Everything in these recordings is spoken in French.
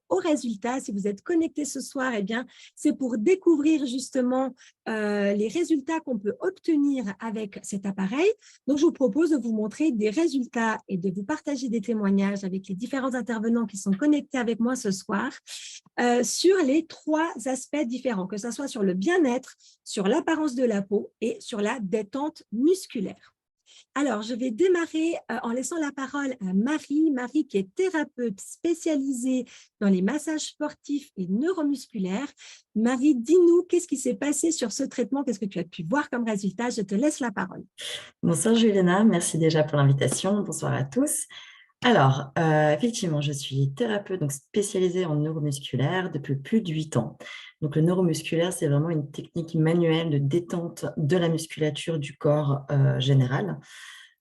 aux résultats. Si vous êtes connecté ce soir, eh bien, c'est pour découvrir justement les résultats qu'on peut obtenir avec cet appareil. Donc, je vous propose de vous montrer des résultats et de vous partager des témoignages avec les différents intervenants qui sont connectés avec moi ce soir sur les 3 aspects différents, que ce soit sur le bien-être, sur l'apparence de la peau et sur la détente musculaire. Alors, je vais démarrer en laissant la parole à Marie. Marie qui est thérapeute spécialisée dans les massages sportifs et neuromusculaires. Marie, dis-nous, qu'est-ce qui s'est passé sur ce traitement? Qu'est-ce que tu as pu voir comme résultat? Je te laisse la parole. Bonsoir Juliana, merci déjà pour l'invitation. Bonsoir à tous. Alors, effectivement, je suis thérapeute donc spécialisée en neuromusculaire depuis plus de 8 ans. Donc, le neuromusculaire, c'est vraiment une technique manuelle de détente de la musculature du corps général.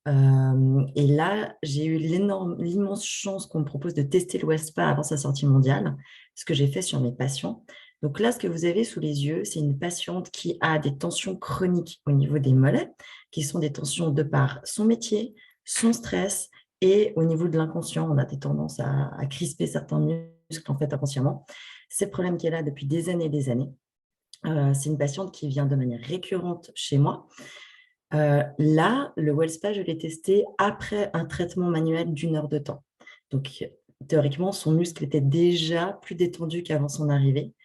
Et là, j'ai eu l'immense chance qu'on me propose de tester le Wellspa avant sa sortie mondiale, ce que j'ai fait sur mes patients. Donc là, ce que vous avez sous les yeux, c'est une patiente qui a des tensions chroniques au niveau des mollets, qui sont des tensions de par son métier, son stress, et au niveau de l'inconscient, on a des tendances à crisper certains muscles en fait inconsciemment. C'est le problème qui est là depuis des années et des années. C'est une patiente qui vient de manière récurrente chez moi. Là, le Wellspa, je l'ai testé après un traitement manuel d'1 heure de temps. Donc, théoriquement, son muscle était déjà plus détendu qu'avant son arrivée.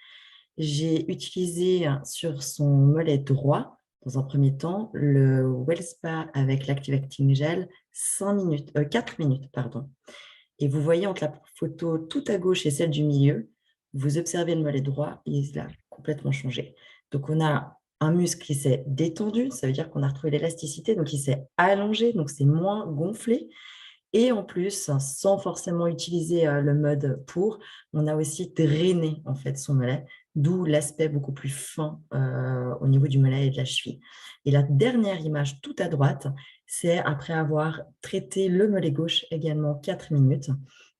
J'ai utilisé sur son mollet droit, dans un premier temps, le Wellspa avec l'Active-Acting Gel 4 minutes. Pardon. Et vous voyez entre la photo tout à gauche et celle du milieu, vous observez le mollet droit et il a complètement changé. Donc, on a un muscle qui s'est détendu, ça veut dire qu'on a retrouvé l'élasticité, donc il s'est allongé, donc c'est moins gonflé. Et en plus, sans forcément utiliser le mode pour, on a aussi drainé en fait son mollet, d'où l'aspect beaucoup plus fin au niveau du mollet et de la cheville. Et la dernière image tout à droite, c'est après avoir traité le mollet gauche également 4 minutes.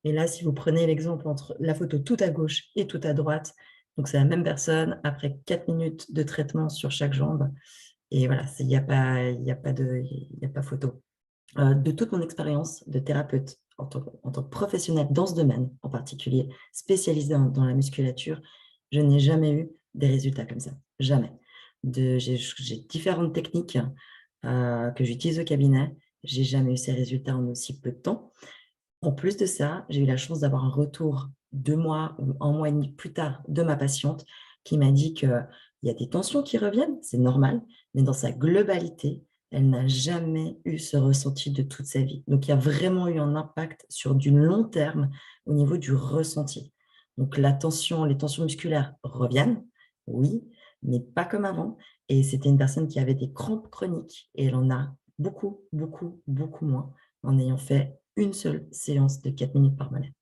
Et là, si vous prenez l'exemple entre la photo tout à gauche et tout à droite, donc c'est la même personne après 4 minutes de traitement sur chaque jambe. Et voilà, il n'y a pas, il y a pas photo. De toute mon expérience de thérapeute en tant que professionnelle dans ce domaine en particulier, spécialisée dans la musculature, je n'ai jamais eu des résultats comme ça, jamais. J'ai différentes techniques que j'utilise au cabinet, j'ai jamais eu ces résultats en aussi peu de temps. En plus de ça, j'ai eu la chance d'avoir un retour 2 mois ou 1 mois et demi plus tard de ma patiente qui m'a dit qu'il y a des tensions qui reviennent, c'est normal, mais dans sa globalité, elle n'a jamais eu ce ressenti de toute sa vie. Donc, il y a vraiment eu un impact sur du long terme au niveau du ressenti. Donc, les tensions musculaires reviennent, oui, mais pas comme avant. Et c'était une personne qui avait des crampes chroniques et elle en a beaucoup, beaucoup, beaucoup moins en ayant fait une seule séance de 4 minutes par mollet.